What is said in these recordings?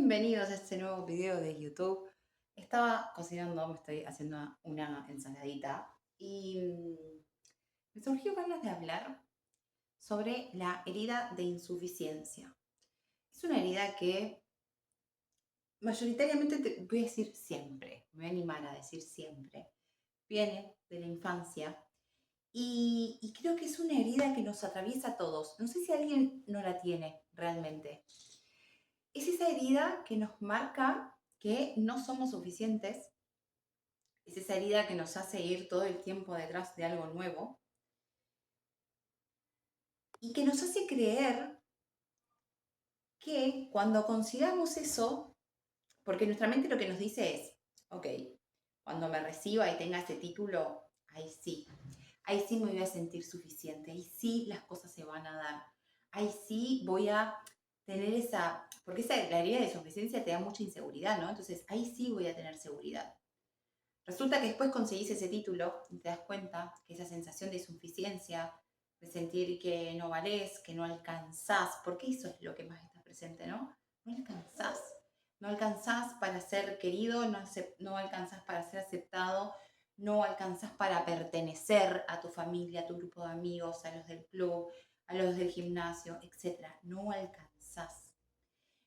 Bienvenidos a este nuevo video de YouTube. Estaba cocinando, me estoy haciendo una ensaladita y me surgió ganas de hablar sobre la herida de insuficiencia. Es una herida que mayoritariamente, te voy a decir siempre, me voy a animar a decir siempre, viene de la infancia y creo que es una herida que nos atraviesa a todos. No sé si alguien no la tiene realmente. Es esa herida que nos marca que no somos suficientes, es esa herida que nos hace ir todo el tiempo detrás de algo nuevo y que nos hace creer que cuando consigamos eso, porque nuestra mente lo que nos dice es, ok, cuando me reciba y tenga ese título, ahí sí me voy a sentir suficiente, ahí sí las cosas se van a dar, ahí sí voy a tener porque la herida de suficiencia te da mucha inseguridad, ¿no? Entonces ahí sí voy a tener seguridad. Resulta que después conseguís ese título y te das cuenta que esa sensación de insuficiencia, de sentir que no valés, que no alcanzás, porque eso es lo que más está presente, ¿no? No alcanzás. No alcanzás para ser querido, no alcanzás para ser aceptado, no alcanzás para pertenecer a tu familia, a tu grupo de amigos, a los del club, a los del gimnasio, etc. No alcanzás.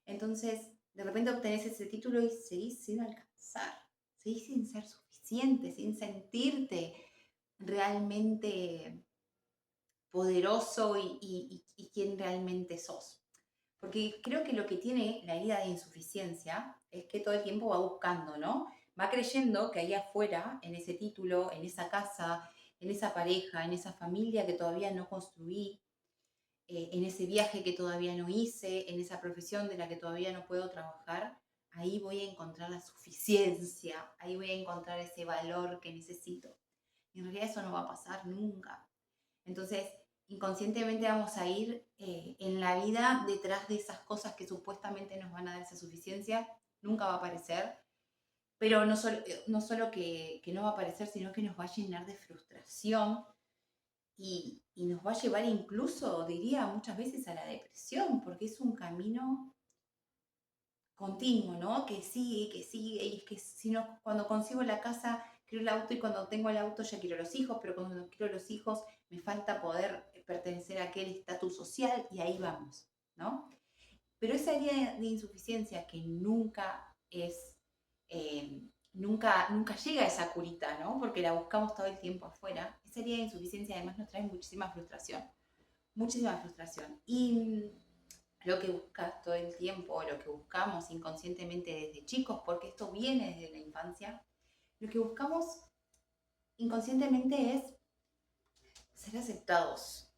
Entonces, de repente obtenés ese título y seguís sin alcanzar, seguís sin ser suficiente, sin sentirte realmente poderoso y quien realmente sos. Porque creo que lo que tiene la herida de insuficiencia es que todo el tiempo va buscando, ¿no? Va creyendo que ahí afuera, en ese título, en esa casa, en esa pareja, en esa familia que todavía no construí, en ese viaje que todavía no hice, en esa profesión de la que todavía no puedo trabajar, ahí voy a encontrar la suficiencia, ahí voy a encontrar ese valor que necesito. Y en realidad eso no va a pasar nunca. Entonces, inconscientemente vamos a ir en la vida detrás de esas cosas que supuestamente nos van a dar esa suficiencia, nunca va a aparecer, pero no solo que no va a aparecer, sino que nos va a llenar de frustración y nos va a llevar incluso, diría, muchas veces a la depresión, porque es un camino continuo, ¿no? Que sigue, y es que si no, cuando consigo la casa, quiero el auto, y cuando tengo el auto ya quiero los hijos, pero cuando quiero los hijos me falta poder pertenecer a aquel estatus social, y ahí vamos, ¿no? Pero esa idea de insuficiencia que nunca es, nunca llega a esa curita, ¿no? Porque la buscamos todo el tiempo afuera. Esa idea de insuficiencia además nos trae muchísima frustración, muchísima frustración. Y lo que buscas todo el tiempo, lo que buscamos inconscientemente desde chicos, porque esto viene desde la infancia, lo que buscamos inconscientemente es ser aceptados.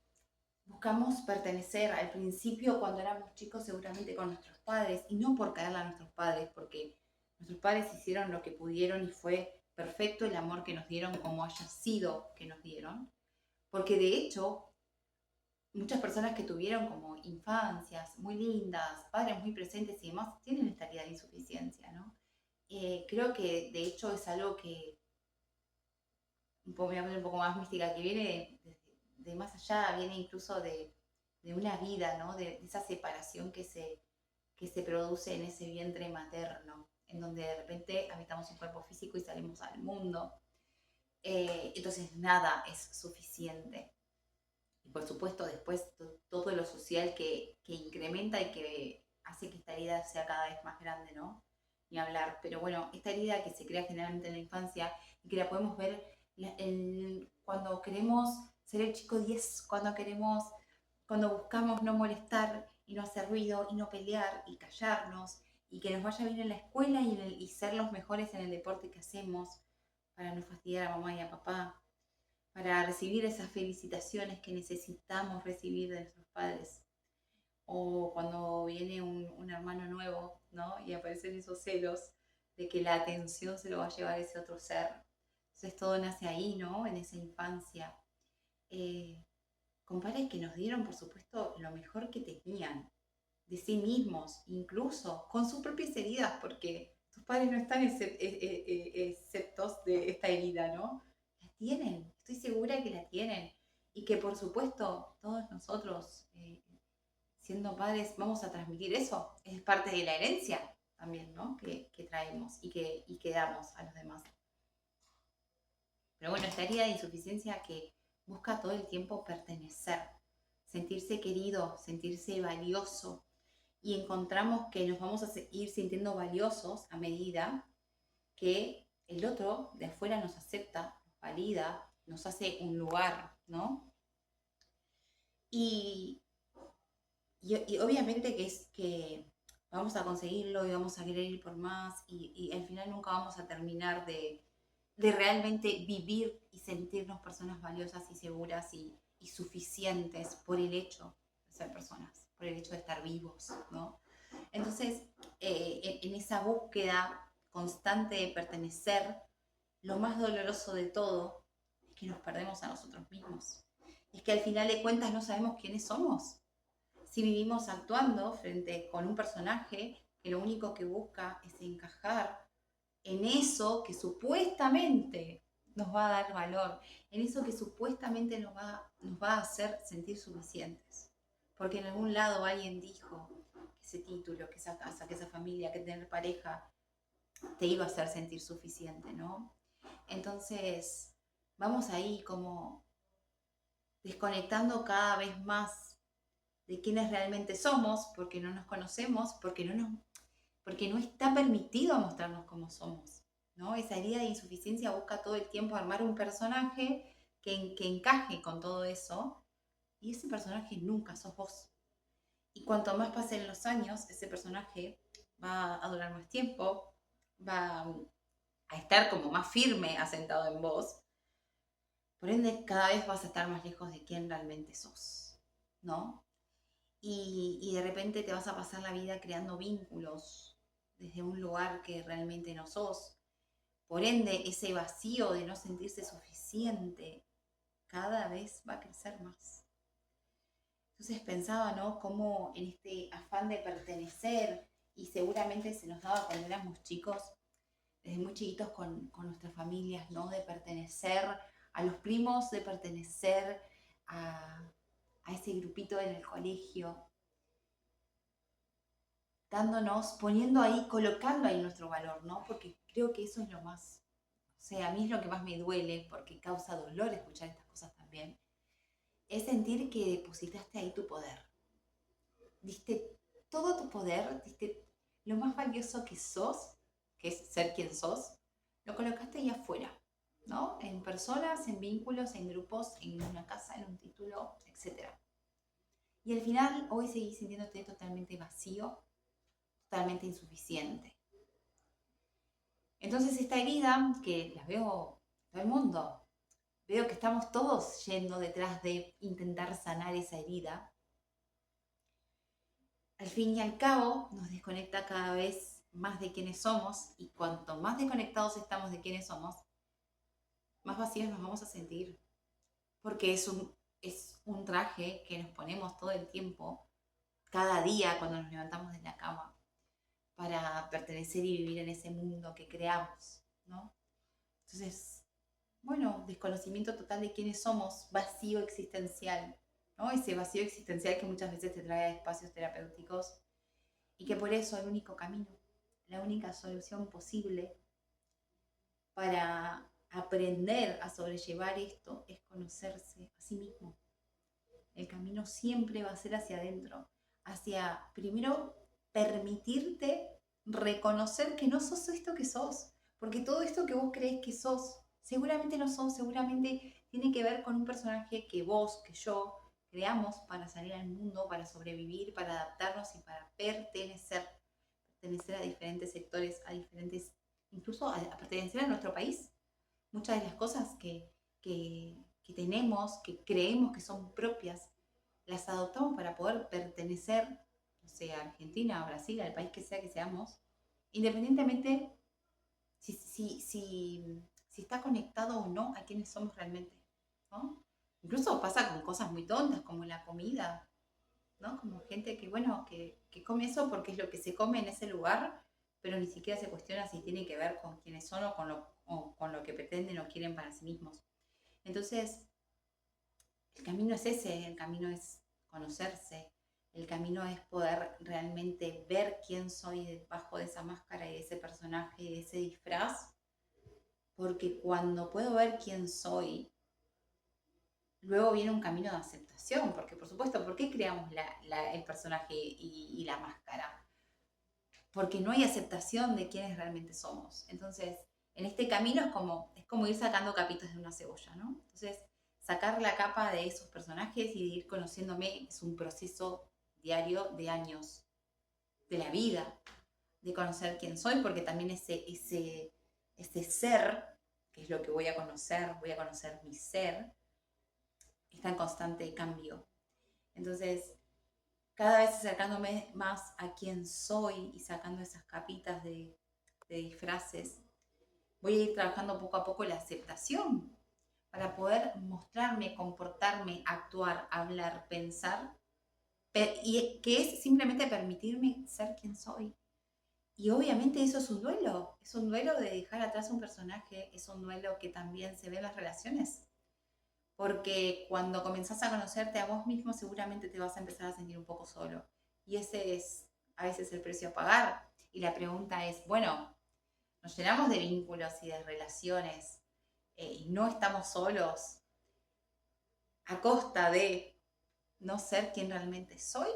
Buscamos pertenecer al principio cuando éramos chicos seguramente con nuestros padres, y no por caerle a nuestros padres, porque nuestros padres hicieron lo que pudieron y fue perfecto el amor que nos dieron como haya sido que nos dieron, porque de hecho muchas personas que tuvieron como infancias muy lindas, padres muy presentes y demás, tienen esta idea de insuficiencia, ¿no? Creo que de hecho es algo que, me voy a poner un poco más mística, que viene de más allá, viene incluso de una vida, ¿no? De esa separación que se produce en ese vientre materno, en donde de repente habitamos un cuerpo físico y salimos al mundo. Entonces nada es suficiente. Y por supuesto después todo lo social que incrementa y que hace que esta herida sea cada vez más grande, ¿no? Ni hablar. Pero bueno, esta herida que se crea generalmente en la infancia y que la podemos ver cuando queremos ser el chico 10, cuando buscamos no molestar y no hacer ruido y no pelear y callarnos y que nos vaya bien en la escuela y ser los mejores en el deporte que hacemos para no fastidiar a mamá y a papá, para recibir esas felicitaciones que necesitamos recibir de nuestros padres. O cuando viene un hermano nuevo, ¿no? Y aparecen esos celos de que la atención se lo va a llevar ese otro ser. Entonces todo nace ahí, ¿no? En esa infancia. Con padres que nos dieron, por supuesto, lo mejor que tenían, de sí mismos, incluso con sus propias heridas, porque tus padres no están exceptos de esta herida, ¿no? La tienen, estoy segura que la tienen. Y que por supuesto todos nosotros, siendo padres, vamos a transmitir eso, es parte de la herencia. también, ¿no? Que traemos y que damos a los demás. Pero bueno, esta herida de insuficiencia que busca todo el tiempo pertenecer, sentirse querido, sentirse valioso, y encontramos que nos vamos a ir sintiendo valiosos a medida que el otro de afuera nos acepta, nos valida, nos hace un lugar, ¿no? Y obviamente que es que vamos a conseguirlo y vamos a querer ir por más y al final nunca vamos a terminar de realmente vivir y sentirnos personas valiosas y seguras y suficientes por el hecho de ser personas, por el hecho de estar vivos, ¿no? Entonces, en esa búsqueda constante de pertenecer, lo más doloroso de todo es que nos perdemos a nosotros mismos. Es que al final de cuentas no sabemos quiénes somos. Si vivimos actuando frente con un personaje que lo único que busca es encajar en eso que supuestamente nos va a dar valor, en eso que supuestamente nos va a hacer sentir suficientes. Porque en algún lado alguien dijo que ese título, que esa casa, que esa familia, que tener pareja, te iba a hacer sentir suficiente, ¿no? Entonces, vamos ahí como desconectando cada vez más de quiénes realmente somos, porque no nos conocemos, porque no está permitido mostrarnos como somos, ¿no? Esa herida de insuficiencia busca todo el tiempo armar un personaje que encaje con todo eso, y ese personaje nunca sos vos. Y cuanto más pasen los años, ese personaje va a durar más tiempo, va a estar como más firme, asentado en vos. Por ende, cada vez vas a estar más lejos de quién realmente sos, ¿no? Y de repente te vas a pasar la vida creando vínculos desde un lugar que realmente no sos. Por ende, ese vacío de no sentirse suficiente cada vez va a crecer más. Entonces pensaba, ¿no? Cómo en este afán de pertenecer, y seguramente se nos daba cuando éramos chicos, desde muy chiquitos con nuestras familias, ¿no? De pertenecer a los primos, de pertenecer a ese grupito en el colegio, dándonos, poniendo ahí, colocando ahí nuestro valor, ¿no? Porque creo que eso es lo más, o sea, a mí es lo que más me duele, porque causa dolor escuchar estas cosas también, es sentir que depositaste ahí tu poder. Diste todo tu poder, diste lo más valioso que sos, que es ser quien sos, lo colocaste ahí afuera, ¿no? En personas, en vínculos, en grupos, en una casa, en un título, etc. Y al final hoy seguís sintiéndote totalmente vacío, totalmente insuficiente. Entonces esta herida, que la veo todo el mundo, veo que estamos todos yendo detrás de intentar sanar esa herida, al fin y al cabo nos desconecta cada vez más de quiénes somos, y cuanto más desconectados estamos de quiénes somos, más vacíos nos vamos a sentir, porque es un traje que nos ponemos todo el tiempo, cada día cuando nos levantamos de la cama, para pertenecer y vivir en ese mundo que creamos, ¿no? Entonces, bueno, desconocimiento total de quiénes somos, vacío existencial, ¿no? Ese vacío existencial que muchas veces te trae a espacios terapéuticos, y que por eso el único camino, la única solución posible para aprender a sobrellevar esto es conocerse a sí mismo. El camino siempre va a ser hacia adentro, hacia primero permitirte reconocer que no sos esto que sos, porque todo esto que vos crees que sos, seguramente no sos, seguramente tiene que ver con un personaje que vos, que yo, creamos para salir al mundo, para sobrevivir, para adaptarnos y para pertenecer a diferentes sectores, a diferentes, incluso a pertenecer a nuestro país. Muchas de las cosas que tenemos, que creemos que son propias, las adoptamos para poder pertenecer, no sé, a Argentina, a Brasil, al país que sea que seamos, independientemente si está conectado o no a quienes somos realmente, ¿no? Incluso pasa con cosas muy tontas como la comida, ¿no? Como gente que, bueno, que come eso porque es lo que se come en ese lugar, pero ni siquiera se cuestiona si tiene que ver con quiénes son o con lo que pretenden o quieren para sí mismos. Entonces, el camino es ese, el camino es conocerse, El camino es poder realmente ver quién soy debajo de esa máscara y de ese personaje y de ese disfraz, porque cuando puedo ver quién soy, luego viene un camino de aceptación, porque por supuesto, ¿por qué creamos el personaje y la máscara? Porque no hay aceptación de quiénes realmente somos. Entonces, en este camino es como ir sacando capitas de una cebolla, ¿no? Entonces, sacar la capa de esos personajes y de ir conociéndome es un proceso diario de años de la vida, de conocer quién soy, porque también ese ser, que es lo que voy a conocer mi ser, está en constante cambio. Entonces, cada vez acercándome más a quién soy y sacando esas capitas de disfraces, voy a ir trabajando poco a poco la aceptación para poder mostrarme, comportarme, actuar, hablar, pensar, y que es simplemente permitirme ser quien soy. Y obviamente eso es un duelo de dejar atrás un personaje, es un duelo que también se ve en las relaciones, porque cuando comenzás a conocerte a vos mismo seguramente te vas a empezar a sentir un poco solo. Y ese es a veces el precio a pagar. Y la pregunta es, bueno, nos llenamos de vínculos y de relaciones y no estamos solos a costa de no ser quien realmente soy.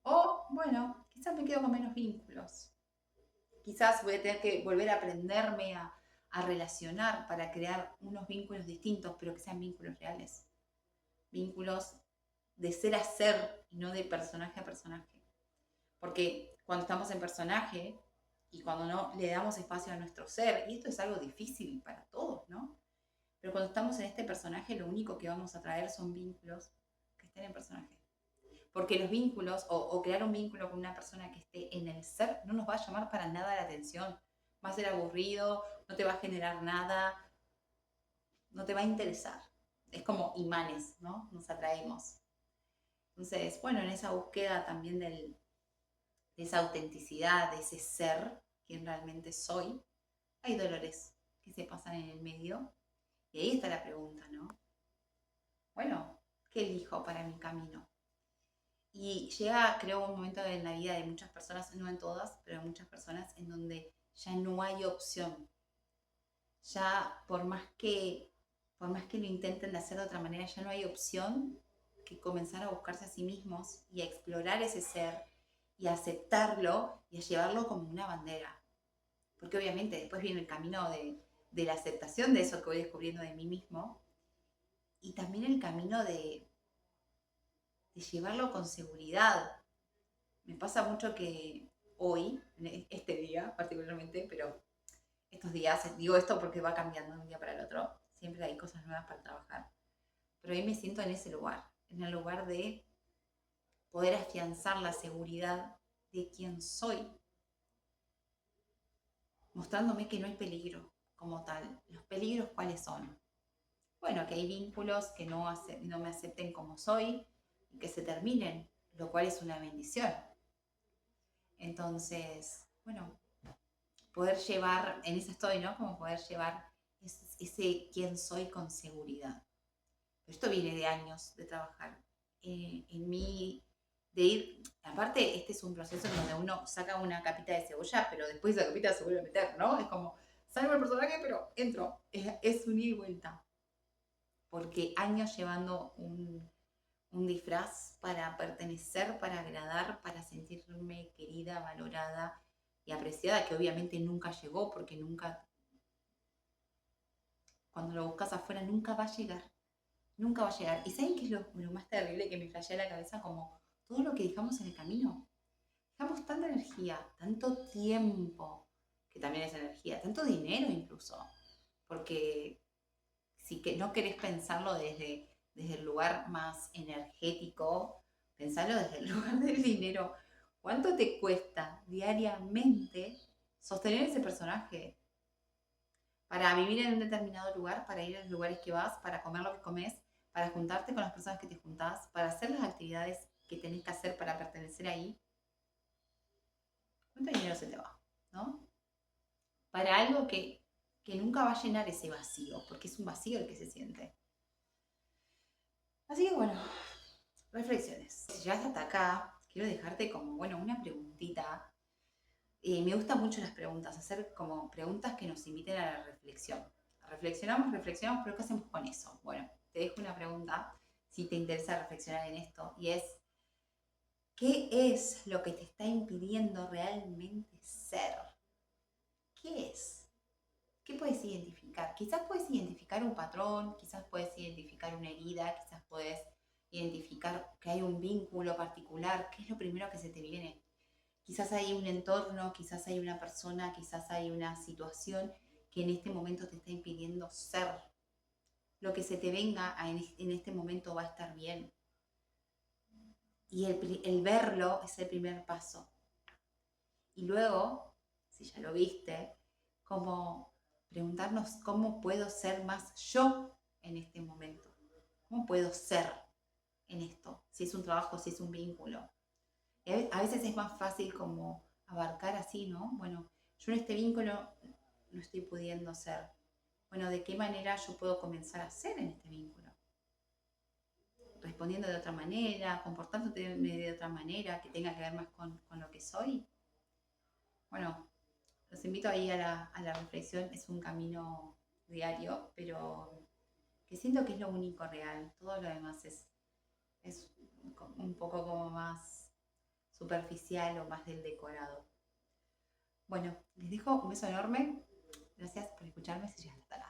O, bueno, quizás me quedo con menos vínculos. Quizás voy a tener que volver a aprenderme a relacionar para crear unos vínculos distintos, pero que sean vínculos reales. Vínculos de ser a ser y no de personaje a personaje. Porque cuando estamos en personaje y cuando no le damos espacio a nuestro ser, y esto es algo difícil para todos, ¿no? Pero cuando estamos en este personaje, lo único que vamos a traer son vínculos que estén en personaje. Porque los vínculos o crear un vínculo con una persona que esté en el ser no nos va a llamar para nada la atención. Va a ser aburrido, no te va a generar nada, no te va a interesar. Es como imanes, ¿no? Nos atraemos. Entonces, bueno, en esa búsqueda también de esa autenticidad, de ese ser, quien realmente soy, hay dolores que se pasan en el medio. Y ahí está la pregunta, ¿no? Bueno, ¿qué elijo para mi camino? Y llega, creo, un momento en la vida de muchas personas, no en todas, pero en muchas personas, en donde ya no hay opción. Ya por más que lo intenten de hacer de otra manera, ya no hay opción que comenzar a buscarse a sí mismos y a explorar ese ser y a aceptarlo y a llevarlo como una bandera. Porque obviamente después viene el camino de la aceptación de eso que voy descubriendo de mí mismo y también el camino de llevarlo con seguridad. Me pasa mucho que hoy, en este día particularmente, pero estos días, digo esto porque va cambiando de un día para el otro, siempre hay cosas nuevas para trabajar, pero hoy me siento en ese lugar, en el lugar de poder afianzar la seguridad de quién soy, mostrándome que no hay peligro como tal. ¿Los peligros cuáles son? Bueno, que hay vínculos que no me acepten como soy y que se terminen, lo cual es una bendición. Entonces, bueno, poder llevar, en eso estoy, ¿no? Como poder llevar ese quién soy con seguridad. Pero esto viene de años de trabajar en mí, de ir, aparte este es un proceso en donde uno saca una capita de cebolla, pero después esa capita se vuelve a meter, ¿no? Es como, salgo el personaje, pero entro, es un ida y vuelta. Porque años llevando un disfraz para pertenecer, para agradar, para sentirme querida, valorada y apreciada, que obviamente nunca llegó, porque nunca, cuando lo buscas afuera, nunca va a llegar. Nunca va a llegar. ¿Y saben qué es lo más terrible que me flashea la cabeza? Como todo lo que dejamos en el camino. Dejamos tanta energía, tanto tiempo, que también es energía, tanto dinero incluso. Porque si que no querés pensarlo desde el lugar más energético, pensarlo desde el lugar del dinero. ¿Cuánto te cuesta diariamente sostener ese personaje? Para vivir en un determinado lugar, para ir a los lugares que vas, para comer lo que comes, para juntarte con las personas que te juntás, para hacer las actividades que tenés que hacer para pertenecer ahí. ¿Cuánto dinero se te va? ¿No? Para algo que nunca va a llenar ese vacío, porque es un vacío el que se siente. Así que bueno, reflexiones. Si llegaste hasta acá, quiero dejarte como, bueno, una preguntita. Me gustan mucho las preguntas, hacer como preguntas que nos inviten a la reflexión. Reflexionamos, pero ¿qué hacemos con eso? Bueno, te dejo una pregunta si te interesa reflexionar en esto, y es, ¿qué es lo que te está impidiendo realmente ser? ¿Qué es? ¿Qué puedes identificar? Quizás puedes identificar un patrón, quizás puedes identificar una herida, quizás puedes identificar que hay un vínculo particular. ¿Qué es lo primero que se te viene? Quizás hay un entorno, quizás hay una persona, quizás hay una situación que en este momento te está impidiendo ser. Lo que se te venga en este momento va a estar bien. Y el verlo es el primer paso. Y luego, si ya lo viste, como preguntarnos cómo puedo ser más yo en este momento. ¿Cómo puedo ser en esto? Si es un trabajo, si es un vínculo. Y a veces es más fácil como abarcar así, ¿no? Bueno, yo en este vínculo no estoy pudiendo ser. Bueno, ¿de qué manera yo puedo comenzar a ser en este vínculo? Respondiendo de otra manera, comportándome de otra manera, que tenga que ver más con lo que soy. Bueno, los invito ahí a la reflexión. Es un camino diario, pero que siento que es lo único real. Todo lo demás es un poco como más superficial o más del decorado. Bueno, les dejo un beso enorme. Gracias por escucharme si llegaste hasta acá.